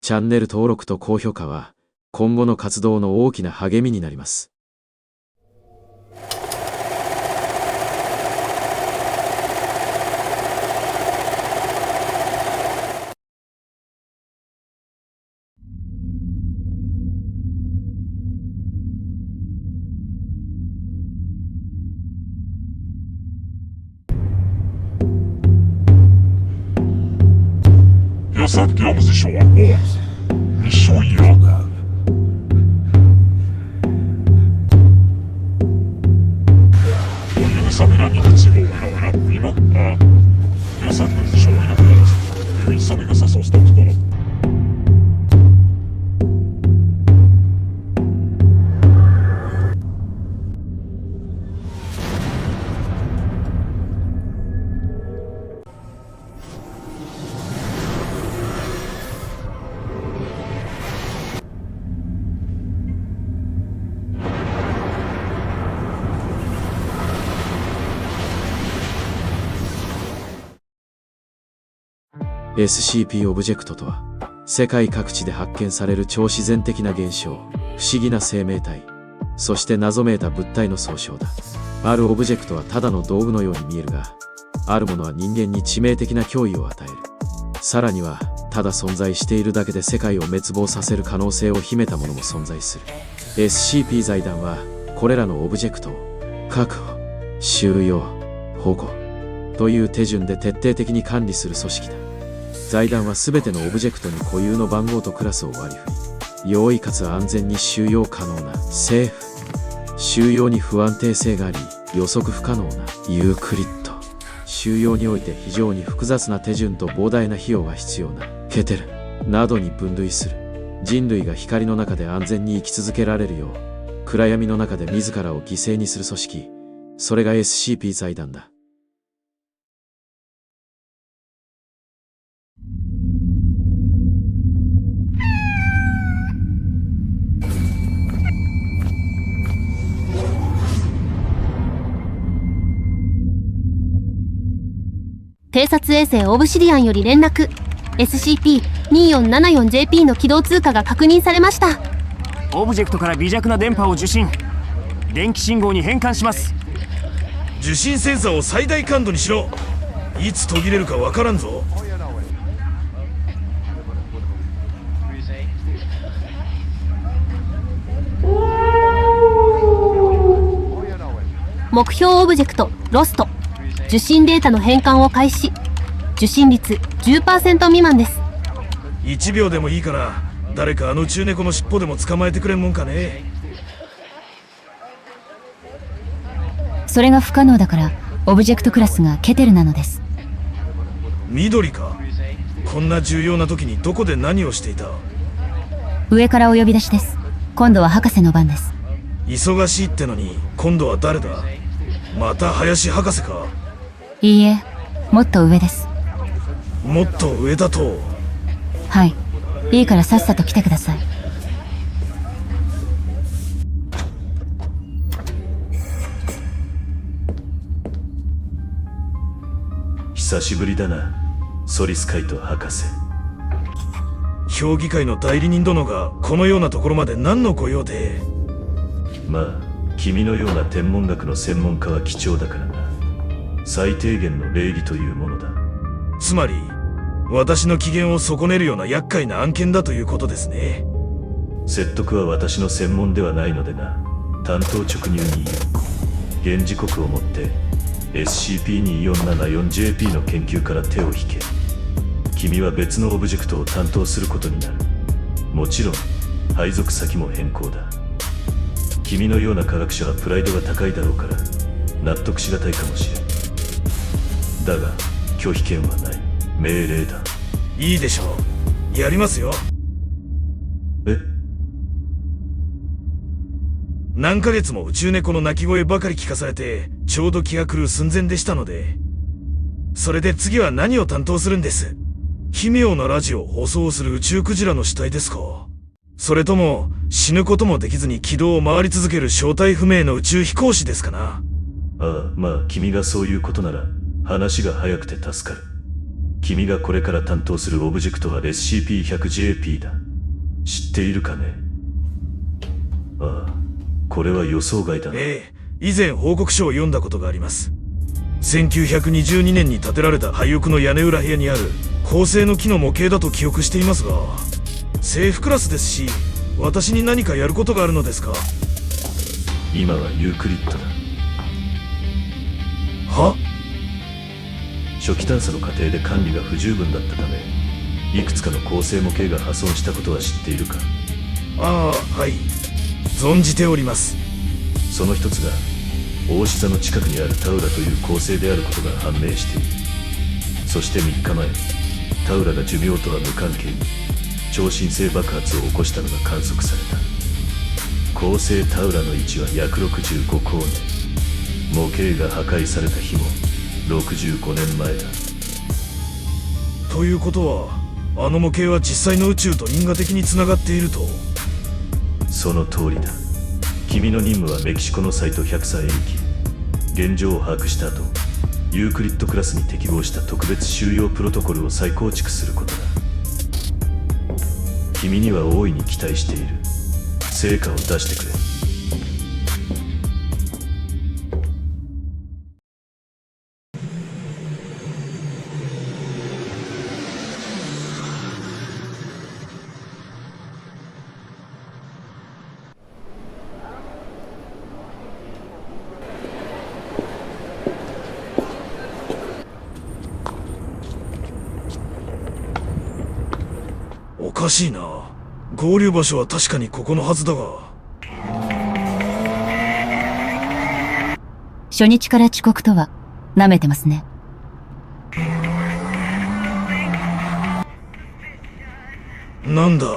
チャンネル登録と高評価は今後の活動の大きな励みになります。Essa aqui é a posição agora. Missão Yaga. Ele saberá que desenvolver a prima. Essa aqui é a posição Yaga. Ele sabe que essas são os tantos para. SCP オブジェクトとは、世界各地で発見される超自然的な現象、不思議な生命体、そして謎めいた物体の総称だ。あるオブジェクトはただの道具のように見えるが、あるものは人間に致命的な脅威を与える。さらには、ただ存在しているだけで世界を滅亡させる可能性を秘めたものも存在する。SCP 財団は、これらのオブジェクトを確保、収容、保護という手順で徹底的に管理する組織だ。財団は全てのオブジェクトに固有の番号とクラスを割り振り、容易かつ安全に収容可能なセーフ、収容に不安定性があり予測不可能なユークリッド、収容において非常に複雑な手順と膨大な費用が必要なケテルなどに分類する。人類が光の中で安全に生き続けられるよう、暗闇の中で自らを犠牲にする組織、それが SCP 財団だ。偵察衛星オブシディアンより連絡。 SCP-2474JP の軌道通過が確認されました。オブジェクトから微弱な電波を受信。電気信号に変換します。受信センサーを最大感度にしろ。いつ途切れるかわからんぞ。目標オブジェクトロスト。受信データの変換を開始。受信率 10% 未満です。1秒でもいいから誰かあの宇宙猫の尻尾でも捕まえてくれんもんかね。それが不可能だからオブジェクトクラスがケテルなのです。緑か。こんな重要な時にどこで何をしていた。上からお呼び出しです。今度は博士の番です。忙しいってのに今度は誰だ。また林博士か。いいえ、もっと上です。もっと上だと。はい、いいからさっさと来てください。久しぶりだな、ソリスカイト博士。評議会の代理人殿がこのようなところまで何のご用で。まあ君のような天文学の専門家は貴重だからな。最低限の礼儀というものだ。つまり私の機嫌を損ねるような厄介な案件だということですね。説得は私の専門ではないのでな。単刀直入に言う。現時刻をもって SCP-2474JP の研究から手を引け。君は別のオブジェクトを担当することになる。もちろん配属先も変更だ。君のような科学者はプライドが高いだろうから納得しがたいかもしれん。だが拒否権はない。命令だ。いいでしょう。やりますよ。え？何ヶ月も宇宙猫の鳴き声ばかり聞かされてちょうど気が狂う寸前でしたので。それで次は何を担当するんです。奇妙なラジオを放送する宇宙クジラの死体ですか。それとも死ぬこともできずに軌道を回り続ける正体不明の宇宙飛行士ですかな。ああ、まあ君がそういうことなら話が早くて助かる。君がこれから担当するオブジェクトは SCP-100JP だ。知っているかね？ああ、これは予想外だな。以前報告書を読んだことがあります。1922年に建てられた廃屋の屋根裏部屋にある高性の木の模型だと記憶していますが、政府クラスですし、私に何かやることがあるのですか？今はユークリッドだ。は？初期探査の過程で管理が不十分だったため、いくつかの構成模型が破損したことは知っているか？ああ、はい。存じております。その一つが、大志座の近くにあるタウラという構成であることが判明している。そして3日前、タウラが寿命とは無関係に、超新星爆発を起こしたのが観測された。構成タウラの位置は約65光年。模型が破壊された日も65年前だ。ということは、あの模型は実際の宇宙と因果的につながっていると？その通りだ。君の任務はメキシコのサイト103へ行き、現状を把握した後、ユークリッドクラスに適合した特別収容プロトコルを再構築することだ。君には大いに期待している。成果を出してくれ。おかしいな。合流場所は確かにここのはずだが。初日から遅刻とは舐めてますね。なんだ。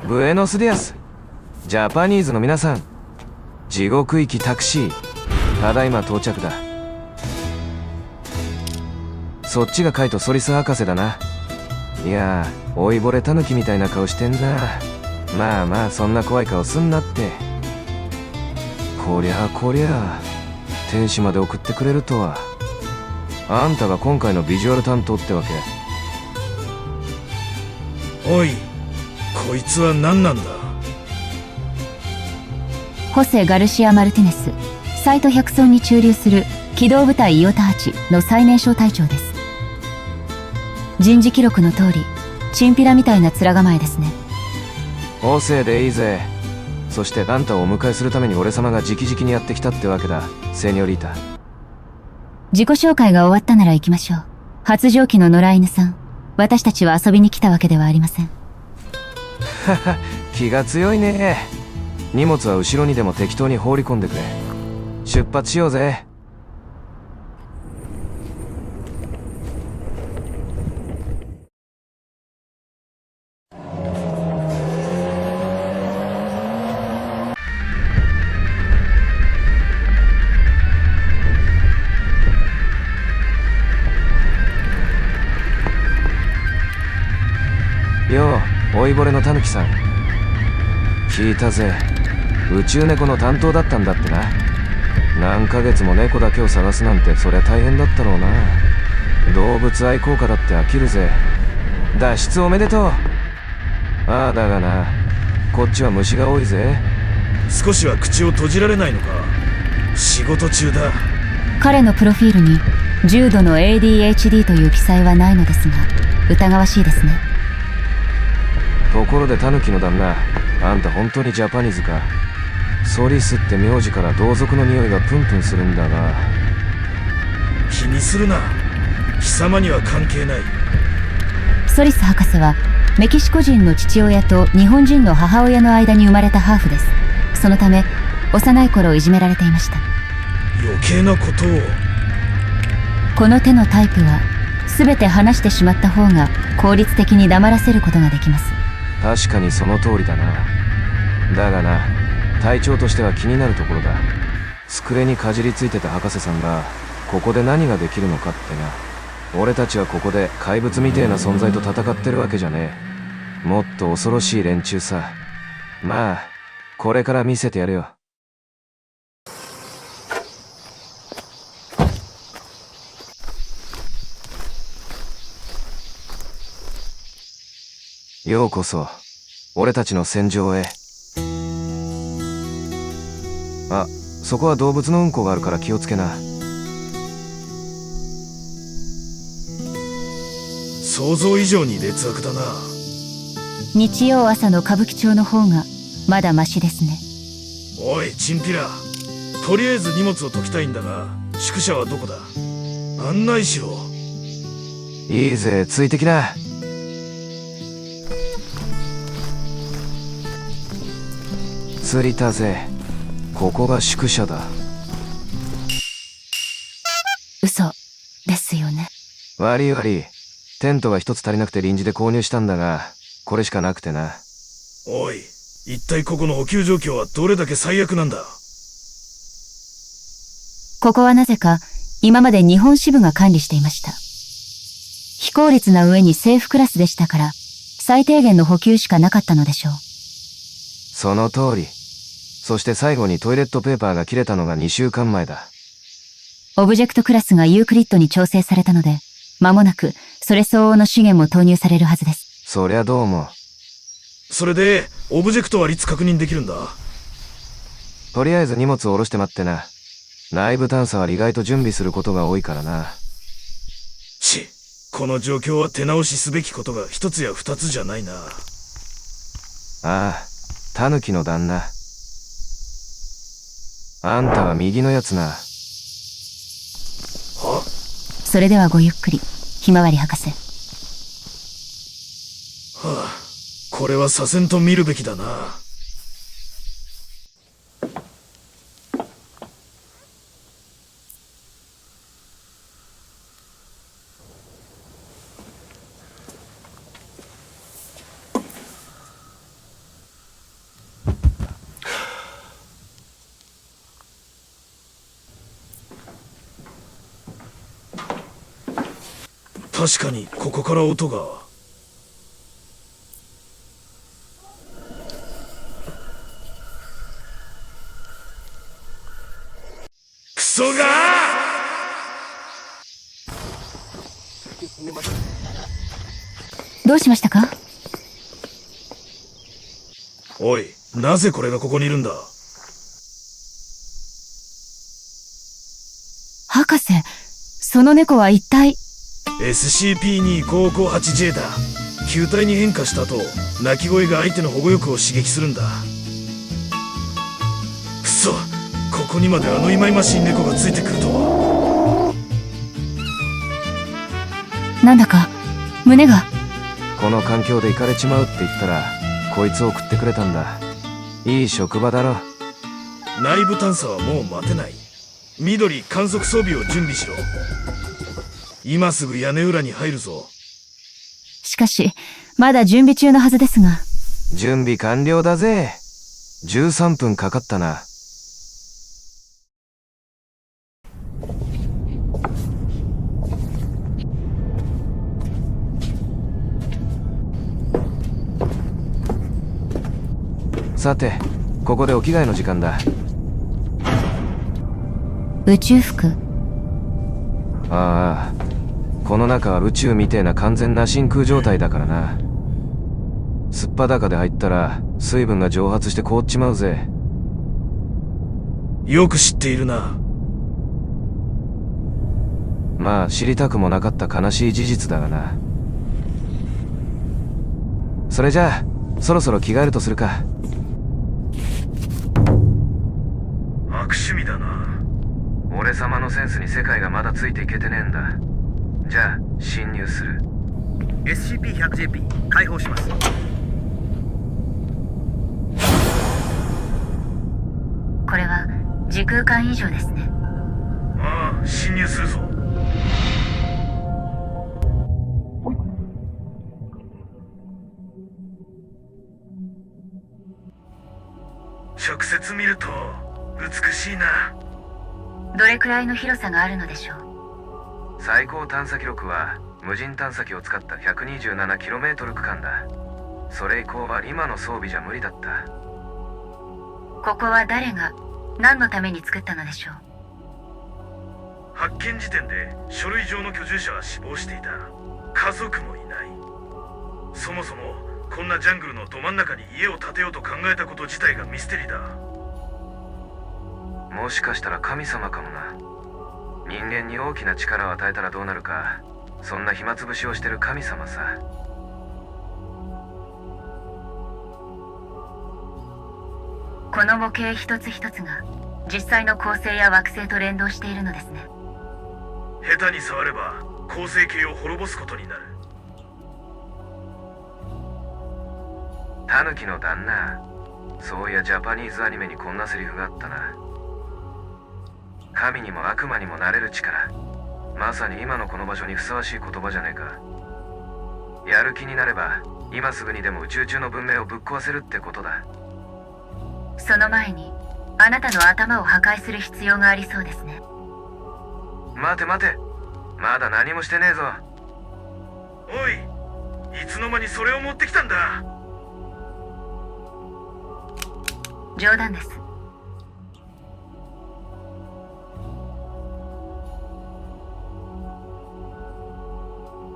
ブエノスディアス、ジャパニーズの皆さん、地獄行きタクシー、ただいま到着だ。そっちがカイト・ソリス博士だな。いやー、老いぼれタヌキみたいな顔してんな。まあまあ、そんな怖い顔すんなって。こりゃあこりゃあ、天使まで送ってくれるとは。あんたが今回のビジュアル担当ってわけ？おい、こいつは何なんだ？ホセ・ガルシア・マルティネス、サイト100村に駐留する機動部隊イオタ8の最年少隊長です。人事記録の通り、チンピラみたいな面構えですね。ホセでいいぜ。そしてあんたをお迎えするために俺様が直々にやってきたってわけだ、セニョリータ。自己紹介が終わったなら行きましょう。発情期の野良犬さん、私たちは遊びに来たわけではありません。はは、気が強いね。荷物は後ろにでも適当に放り込んでくれ。出発しようぜ。よう、老いぼれのタヌキさん。聞いたぜ。宇宙猫の担当だったんだってな。何ヶ月も猫だけを探すなんてそりゃ大変だったろうな。動物愛好家だって飽きるぜ。脱出おめでとう。ああだがな、こっちは虫が多いぜ。少しは口を閉じられないのか？仕事中だ。彼のプロフィールに重度の ADHD という記載はないのですが、疑わしいですね。ところでタヌキの旦那、あんた本当にジャパニーズか？ソリスって名字から同族の匂いがプンプンするんだが。気にするな。貴様には関係ない。ソリス博士はメキシコ人の父親と日本人の母親の間に生まれたハーフです。そのため幼い頃いじめられていました。余計なことを。この手のタイプは全て話してしまった方が効率的に黙らせることができます。確かにその通りだな。だがな、隊長としては気になるところだ。机にかじりついてた博士さんがここで何ができるのかってな。俺たちはここで怪物みてえな存在と戦ってるわけじゃねえ。もっと恐ろしい連中さ。まあ、これから見せてやるよ。ようこそ、俺たちの戦場へ。あ、そこは動物のうんこがあるから気をつけな。想像以上に劣悪だな。日曜朝の歌舞伎町の方がまだマシですね。おいチンピラ、とりあえず荷物を解きたいんだが、宿舎はどこだ？案内しろ。いいぜ、ついてきな。着いたぜ。ここが宿舎だ。嘘ですよね。悪い悪い。テントが一つ足りなくて臨時で購入したんだが、これしかなくてな。おい、一体ここの補給状況はどれだけ最悪なんだ？ここはなぜか今まで日本支部が管理していました。非効率な上に政府クラスでしたから、最低限の補給しかなかったのでしょう。その通り。そして最後にトイレットペーパーが切れたのが2週間前だ。オブジェクトクラスがユークリッドに調整されたので、間もなくそれ相応の資源も投入されるはずです。そりゃどうも。それでオブジェクトは率確認できるんだ？とりあえず荷物を下ろして待ってな。内部探査は意外と準備することが多いからな。この状況は手直しすべきことが一つや二つじゃないな。ああ、タヌキの旦那。あんたは右のやつな。は？それではごゆっくり、ひまわり博士。はあ、これは左遷と見るべきだな。確かにここから音が。クソがどうしましたか？おい、なぜこれがここにいるんだ？博士、その猫は一体。SCP-2558J だ。球体に変化した後、鳴き声が相手の保護欲を刺激するんだ。くそ、ここにまであの忌々しい猫がついてくるとは。なんだか胸が。この環境で行かれちまうって言ったら、こいつを送ってくれたんだ。いい職場だろ。内部探査はもう待てない。緑、観測装備を準備しろ。今すぐ屋根裏に入るぞ。しかし、まだ準備中のはずですが。準備完了だぜ。13分かかったな。さて、ここでお着替えの時間だ。宇宙服。ああ、この中は宇宙みてえな完全な真空状態だからな。すっぱだかで入ったら水分が蒸発して凍っちまうぜ。よく知っているな。まあ知りたくもなかった悲しい事実だがな。それじゃあそろそろ着替えるとするか。悪趣味だな。俺様のセンスに世界がまだついていけてねえんだ。じゃあ侵入する。 SCP-100JP 解放します。これは時空間異常ですね。ああ、侵入するぞ。直接見ると美しいな。どれくらいの広さがあるのでしょう？最高探査記録は無人探査機を使った 127km 区間だ。それ以降は今の装備じゃ無理だった。ここは誰が何のために作ったのでしょう。発見時点で書類上の居住者は死亡していた。家族もいない。そもそもこんなジャングルのど真ん中に家を建てようと考えたこと自体がミステリーだ。もしかしたら神様かもな。人間に大きな力を与えたらどうなるか、そんな暇つぶしをしてる神様さ。この模型一つ一つが実際の恒星や惑星と連動しているのですね。下手に触れば恒星系を滅ぼすことになる。タヌキの旦那、そういやジャパニーズアニメにこんなセリフがあったな。神にも悪魔にもなれる力、まさに今のこの場所にふさわしい言葉じゃねえか。やる気になれば今すぐにでも宇宙中の文明をぶっ壊せるってことだ。その前にあなたの頭を破壊する必要がありそうですね。待て待て、まだ何もしてねえぞ。おい、いつの間にそれを持ってきたんだ。冗談です。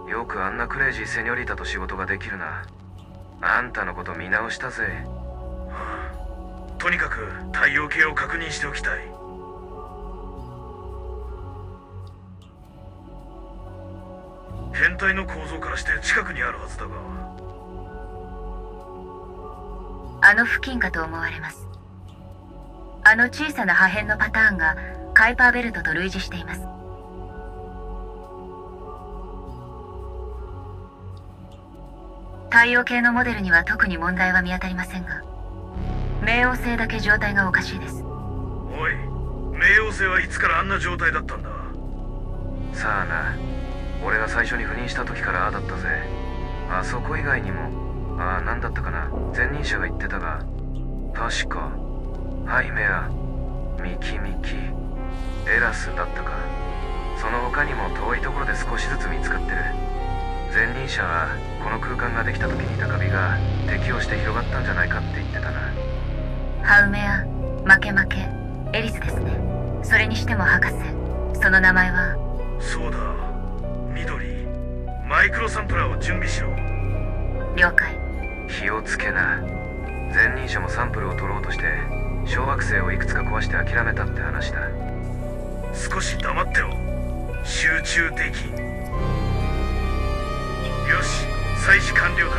よくあんなクレイジーセニョリータと仕事ができるな。あんたのこと見直したぜ。とにかく太陽系を確認しておきたい。天体の構造からして近くにあるはずだが、あの付近かと思われます。あの小さな破片のパターンがカイパーベルトと類似しています。太陽系のモデルには特に問題は見当たりませんが、冥王星だけ状態がおかしいです。おい、冥王星はいつからあんな状態だったんだ。さあな、俺が最初に赴任した時からああだったぜ。あそこ以外にも、なんだったかな、前任者が言ってたが、確かハイメア、ミキミキ、エラスだったか。その他にも遠いところで少しずつ見つかってる。前任者はこの空間ができた時にいたカビが適応して広がったんじゃないかって言ってたな。ハウメア、マケマケ、エリスですね。それにしても博士、その名前は。そうだ、緑。マイクロサンプラーを準備しろ。了解。気をつけな。前任者もサンプルを取ろうとして小惑星をいくつか壊して諦めたって話だ。少し黙ってろ。集中できん。よし、採取完了だ。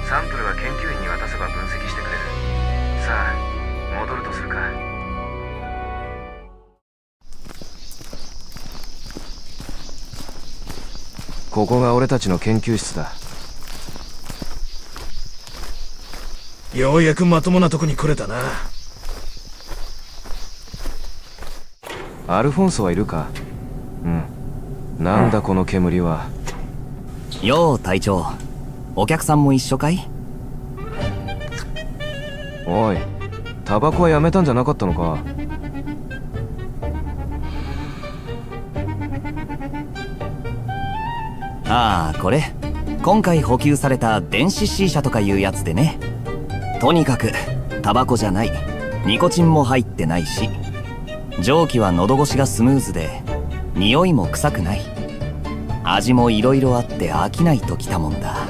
サンプルは研究員に渡せば分析してくれる。さあ、戻るとするか。ここが俺たちの研究室だ。ようやくまともなとこに来れたな。アルフォンソはいるか？うん。なんだこの煙は。よう隊長、お客さんも一緒かい？おい、タバコはやめたんじゃなかったのか？ああ、これ今回補給された電子 C 社とかいうやつでね。とにかくタバコじゃない、ニコチンも入ってないし、蒸気は喉越しがスムーズで匂いも臭くない。味もいろいろあって飽きないときたもんだ。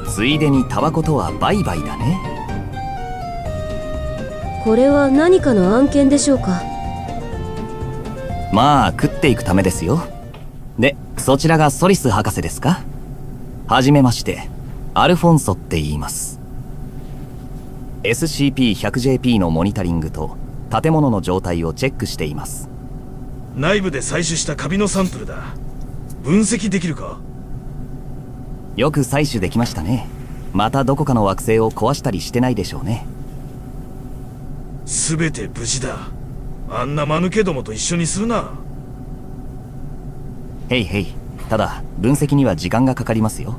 ついでにタバコとは売買だね。これは何かの案件でしょうか？まあ食っていくためですよ。で、そちらがソリス博士ですか？はじめまして、アルフォンソって言います。SCP-100JP のモニタリングと建物の状態をチェックしています。内部で採取したカビのサンプルだ。分析できるか？よく採取できましたね。またどこかの惑星を壊したりしてないでしょうね。すべて無事だ。あんな間抜けどもと一緒にするな。へいへい。ただ分析には時間がかかりますよ。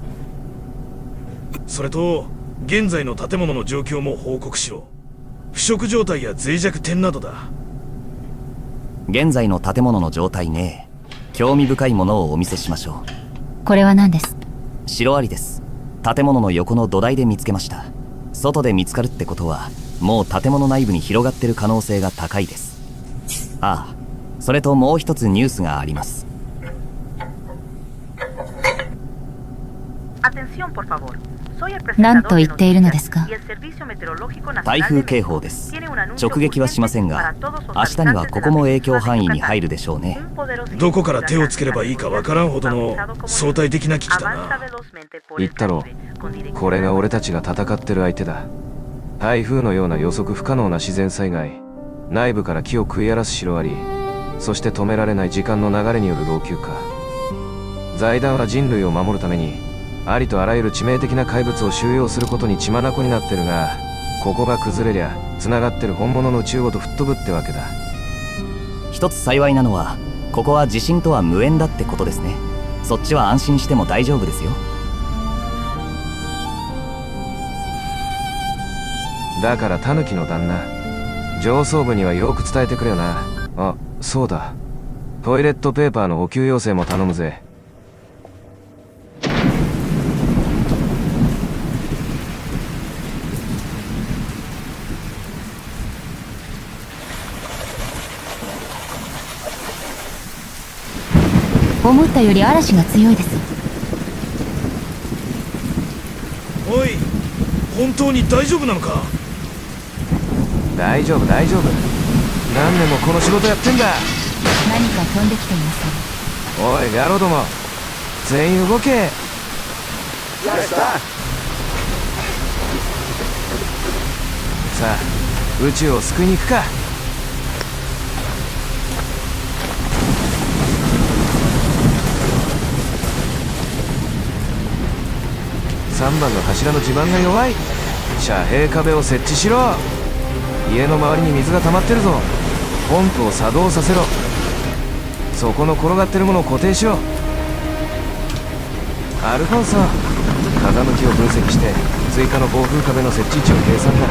それと現在の建物の状況も報告しろ。腐食状態や脆弱点などだ。現在の建物の状態ね。興味深いものをお見せしましょこれは何です？う。シロアリです。建物の横の土台で見つけました。外で見つかるってことはもう建物内部に広がってる可能性が高いです。ああ、それともう一つニュースがあります。何と言っているのですか？台風警報です。直撃はしませんが、明日にはここも影響範囲に入るでしょうね。どこから手をつければいいかわからんほどの相対的な危機だな。言ったろう。これが俺たちが戦ってる相手だ。台風のような予測不可能な自然災害、内部から木を食い荒らすシロアリ、そして止められない時間の流れによる老朽化。財団は人類を守るためにありとあらゆる致命的な怪物を収容することに血眼になってるが、ここが崩れりゃ繋がってる本物の宇宙ごと吹っ飛ぶってわけだ。一つ幸いなのは、ここは地震とは無縁だってことですね。そっちは安心しても大丈夫ですよ。だからタヌキの旦那、上層部にはよく伝えてくれよな。あ、そうだ、トイレットペーパーの補給要請も頼むぜ。思ったより嵐が強いです。おい、本当に大丈夫なのか？大丈夫大丈夫、何年もこの仕事やってんだ。何か飛んできていません。おい野郎ども、全員動け。さあ宇宙を救いに行くか。3番の柱の地盤が弱い。遮蔽壁を設置しろ。家の周りに水が溜まってるぞ。ポンプを作動させろ。そこの転がってるものを固定しろ。アルフォンソ、風向きを分析して追加の防風壁の設置位置を計算だ。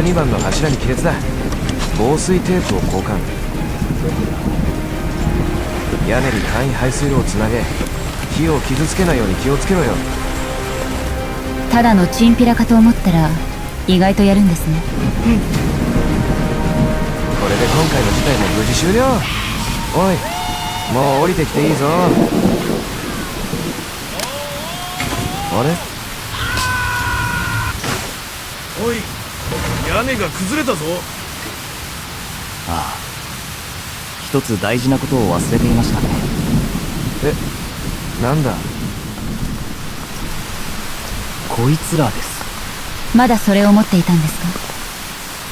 12番の柱に亀裂だ。防水テープを交換。屋根に簡易排水路をつなげ、木を傷つけないように気をつけろよ。ただのチンピラかと思ったら意外とやるんですね。これで今回の事態も無事終了。おい、もう降りてきていいぞ。あれ？おい、屋根が崩れたぞ。ああ、一つ大事なことを忘れていましたね。え、なんだ？こいつらです。まだそれを持っていたんです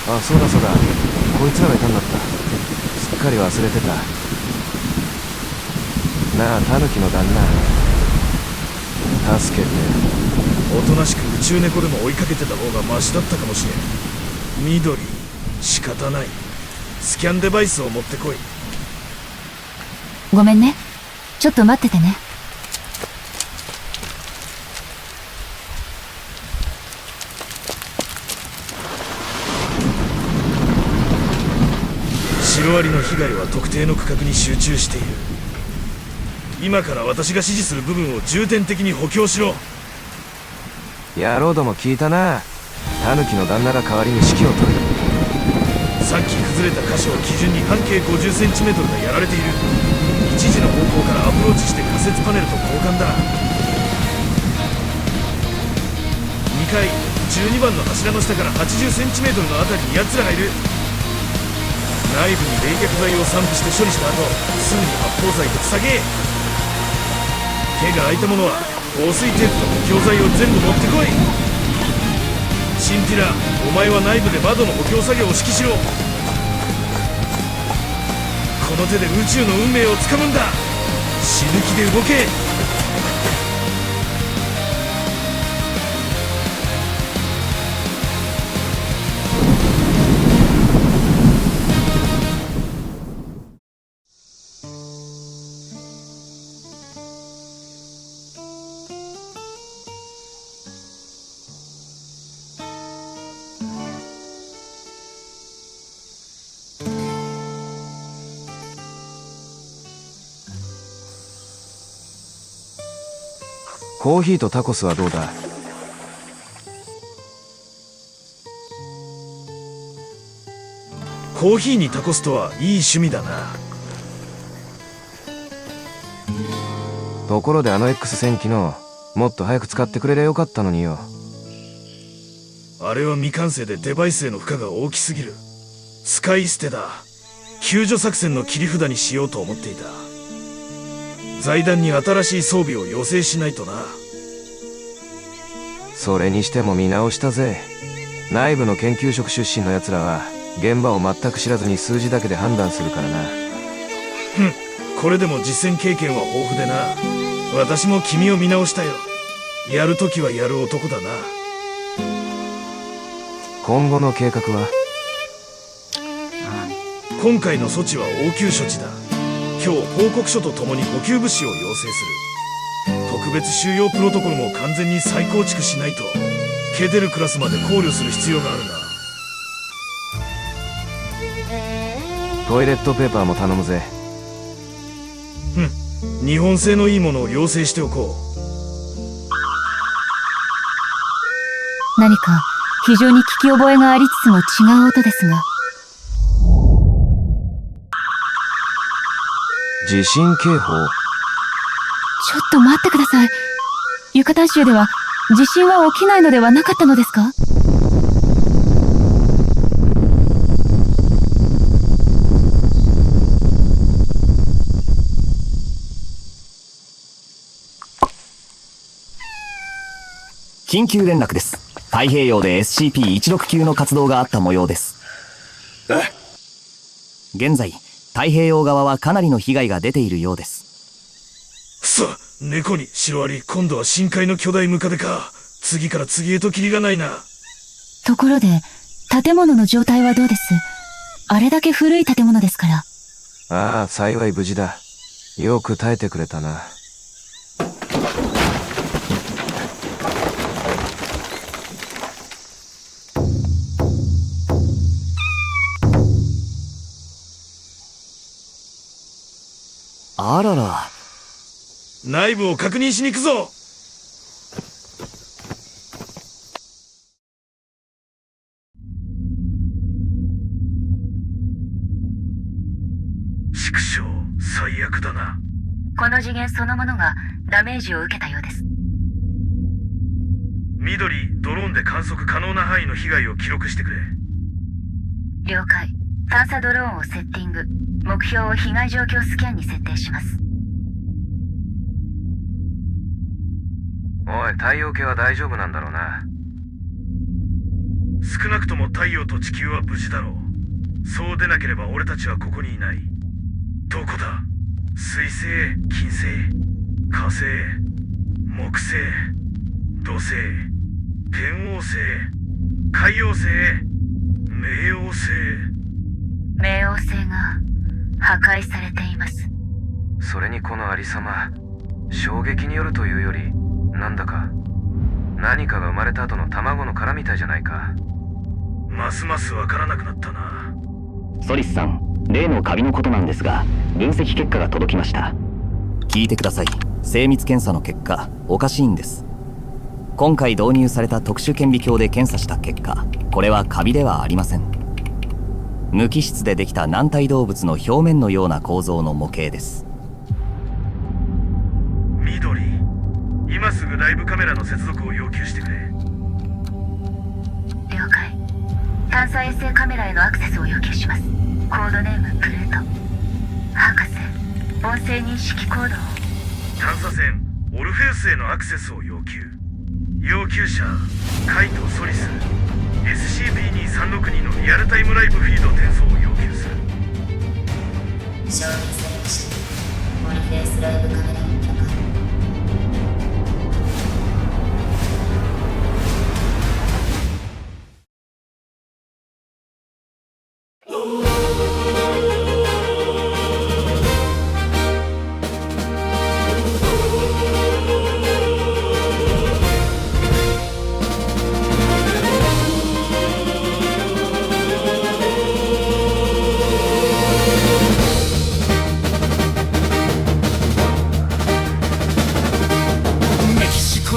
か？あ、そうだそうだ、こいつらがいたんだった。すっかり忘れてた。なあタヌキの旦那、助けて。おとなしく宇宙猫でも追いかけてた方がマシだったかもしれん。緑、仕方ない。スキャンデバイスを持ってこい。ごめんね、ちょっと待っててね。シロアリの被害は特定の区画に集中している。今から私が指示する部分を重点的に補強しろ。野郎ども聞いたな。タヌキの旦那が代わりに指揮を取る。さっき崩れた箇所を基準に半径 50cm がやられている。1時の方向からアプローチして仮設パネルと交換だ。2階12番の柱の下から 80cm のあたりに奴らがいる。内部に冷却剤を散布して処理した後、すぐに発泡剤で塞げ。手が空いたものは防水テープと補強剤を全部持ってこい。チンピラ、お前は内部で窓の補強作業を指揮しろ。この手で宇宙の運命をつかむんだ。死ぬ気で動け。コーヒーとタコスはどうだ？コーヒーにタコスとはいい趣味だな。ところでX 戦機能、もっと早く使ってくれりゃよかったのによ。あれは未完成でデバイスへの負荷が大きすぎる。使い捨てだ。救助作戦の切り札にしようと思っていた。財団に新しい装備を要請しないとな。それにしても見直したぜ。内部の研究職出身の奴らは現場を全く知らずに数字だけで判断するからな。これでも実戦経験は豊富でな。私も君を見直したよ。やるときはやる男だな。今後の計画は？今回の措置は応急処置だ。今日報告書とともに補給物資を要請する。特別収容プロトコルも完全に再構築しないとケデルクラスまで考慮する必要があるな。トイレットペーパーも頼むぜ。日本製のいいものを要請しておこう。何か非常に聞き覚えがありつつも違う音ですが。地震警報？ちょっと待ってください。ユカタン州では地震は起きないのではなかったのですか？緊急連絡です。太平洋で SCP-169 の活動があった模様です。現在、太平洋側はかなりの被害が出ているようです。くそ、猫にシロアリ、今度は深海の巨大ムカデか。次から次へとキリがないな。ところで、建物の状態はどうです？あれだけ古い建物ですから。ああ、幸い無事だ。よく耐えてくれたな。あらら。内部を確認しに行くぞ。畜生、最悪だな。この次元そのものがダメージを受けたようです。緑、ドローンで観測可能な範囲の被害を記録してくれ。了解。探査ドローンをセッティング。目標を被害状況スキャンに設定します。おい、太陽系は大丈夫なんだろうな。少なくとも太陽と地球は無事だろう。そうでなければ俺たちはここにいない。どこだ？水星、金星、火星、木星、土星、天王星、海王星、冥王星。冥王星が破壊されています。それにこのありさま、衝撃によるというより、なんだか何かが生まれた後の卵の殻みたいじゃないか。ますますわからなくなったな。ソリスさん、例のカビのことなんですが、分析結果が届きました。聞いてください。精密検査の結果、おかしいんです。今回導入された特殊顕微鏡で検査した結果、これはカビではありません。無機質でできた軟体動物の表面のような構造の模型です。緑、今すぐライブカメラの接続を要求してくれ。了解。探査衛星カメラへのアクセスを要求します。コードネームプルート。博士、音声認識コードを。探査船オルフェウスへのアクセスを要求。要求者カイト・ソリス。 SCP-2362 のリアルタイムライブフィード転送を要求する。承認されました。オルフェウスライブカメラの許可。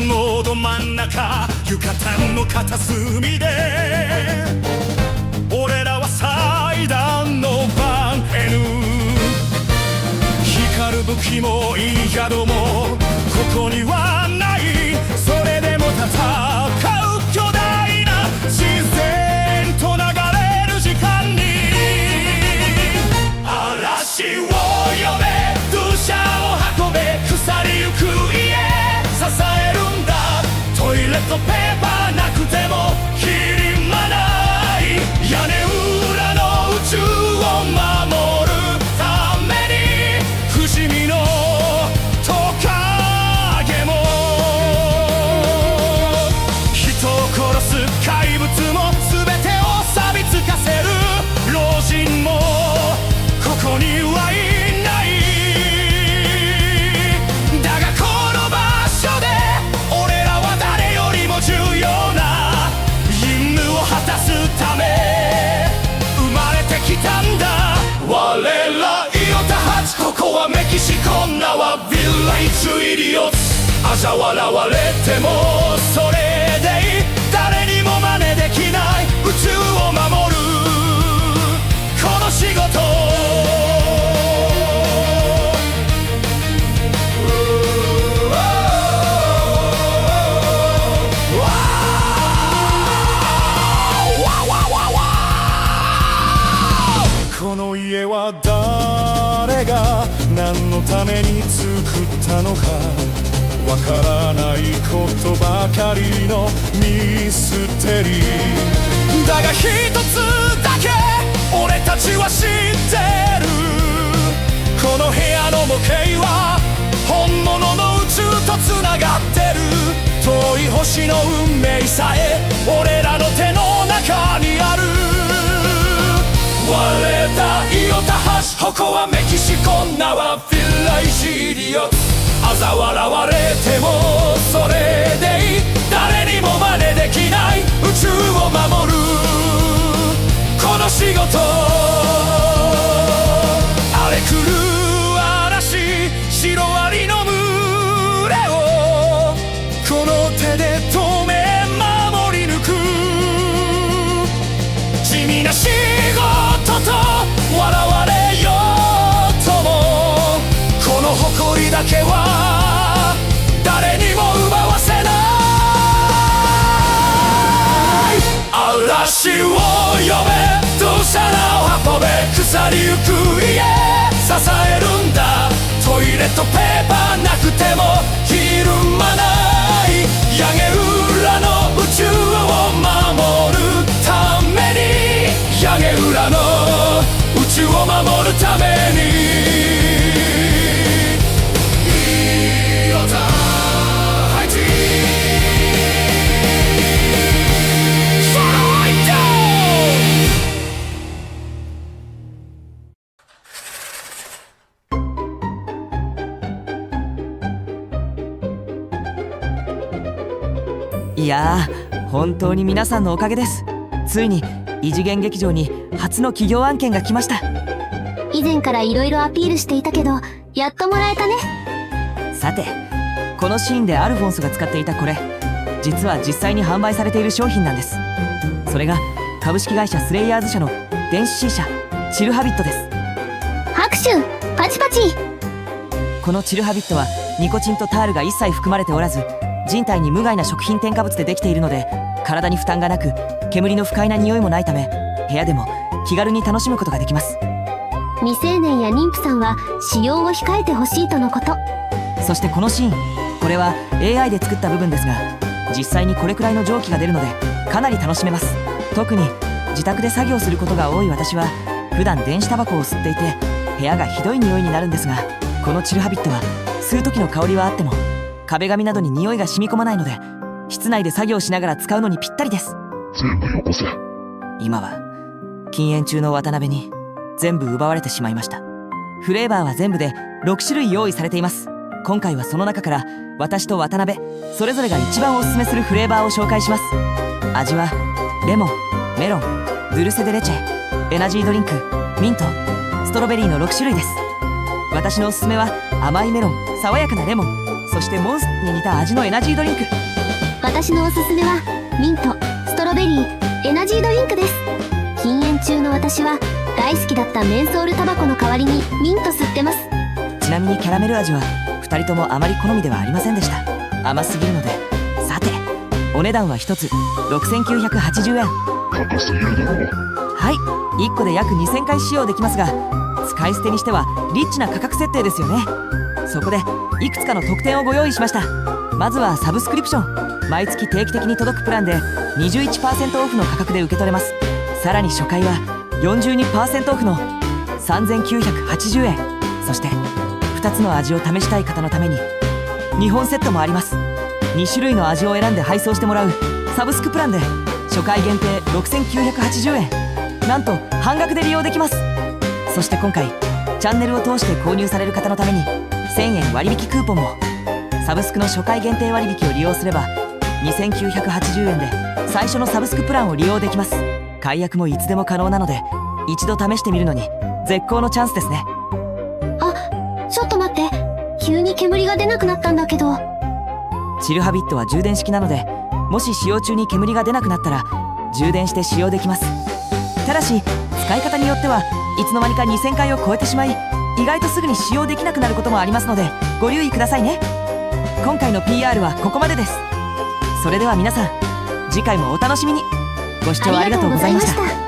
のど真ん中浴衣の片隅で俺らは祭壇の番 N 光る武器もいい宿もここにはない。それでも戦う巨大な自然と流れる時間に嵐を呼べ土砂を運べ腐りゆく家支えるんだ。トイレットペーパーなくてもきりまない屋根裏の宇宙を守るために不死身のトカゲも人を殺す怪物も全てを錆びつかせる老人もここにはいない。だがこの場所で俺らは誰よりも重要な任務を果たすため生まれてきたんだ。我らイオタハチここはメキシコ名はヴィレッジイディオッツ。嘲笑われてもそれでいい。誰にも真似できない宇宙を守るこの仕事。この家は誰が何のために作ったのかわからないことばかりのミステリーだが一つだけ俺たちは知ってる。この部屋の模型は本物の宇宙とつながってる。遠い星の運命さえ俺らの手の中にある。我らイオタハシここはメキシコ名はヴィレッジイディオッツ。嘲笑われてもそれでいい。誰にも真似できない宇宙を守るこの仕事。荒れ狂う嵐シロアリの群れをこの手で止め守り抜く。地味な仕事と笑われようともこの誇りだけは誰にも奪わせない。嵐を呼べ土砂を運べ腐りゆく家支えるんだ。トイレットペーパーなくてもひるまない屋根裏の宇宙を守るために屋根裏の宇宙を守るためにイオタハイティソロインドいやー本当に皆さんのおかげです。ついに異次元劇場に初の企業案件が来ました。以前から色々アピールしていたけどやっともらえたね。さてこのシーンでアルフォンスが使っていたこれ実は実際に販売されている商品なんです。それが株式会社スレイヤーズ社の電子 C 社チルハビットです。拍手パチパチ。このチルハビットはニコチンとタールが一切含まれておらず人体に無害な食品添加物でできているので体に負担がなく煙の不快な匂いもないため部屋でも気軽に楽しむことができます。未成年や妊婦さんは使用を控えてほしいとのこと。そしてこのシーンこれは AI で作った部分ですが実際にこれくらいの蒸気が出るのでかなり楽しめます。特に自宅で作業することが多い私は普段電子タバコを吸っていて部屋がひどい匂いになるんですがこのチルハビットは吸う時の香りはあっても壁紙などに匂いが染み込まないので室内で作業しながら使うのにぴったりです。全部よこせ。今は禁煙中の渡辺に全部奪われてしまいました。フレーバーは全部で6種類用意されています。今回はその中から私と渡辺それぞれが一番おすすめするフレーバーを紹介します。味はレモン、メロン、ドゥルセデレチェ、エナジードリンク、ミント、ストロベリーの6種類です。私のおすすめは甘いメロン、爽やかなレモン、そしてモンスターに似た味のエナジードリンク。私のおすすめはミント、ストロベリー、エナジードリンクです。禁煙中の私は大好きだったメンソールタバコの代わりにミント吸ってます。ちなみにキャラメル味は2人ともあまり好みではありませんでした。甘すぎるので。さてお値段は1つ6980円。高すぎるだろう。はい、1個で約2000回使用できますが、使い捨てにしてはリッチな価格設定ですよね。そこでいくつかの特典をご用意しました。まずはサブスクリプション。毎月定期的に届くプランで 21% オフの価格で受け取れます。さらに初回は 42% オフの3980円。そして2つの味を試したい方のために2本セットもあります。2種類の味を選んで配送してもらうサブスクプランで初回限定6980円。なんと半額で利用できます。そして今回チャンネルを通して購入される方のために1000円割引クーポンも。サブスクの初回限定割引を利用すれば2980円で最初のサブスクプランを利用できます。解約もいつでも可能なので一度試してみるのに絶好のチャンスですね。あ、ちょっと待って、急に煙が出なくなったんだけど。チルハビットは充電式なので、もし使用中に煙が出なくなったら充電して使用できます。ただし使い方によってはいつの間にか2000回を超えてしまい、意外とすぐに使用できなくなることもありますのでご留意くださいね。今回の PR はここまでです。それでは皆さん、次回もお楽しみに。ご視聴ありがとうございました。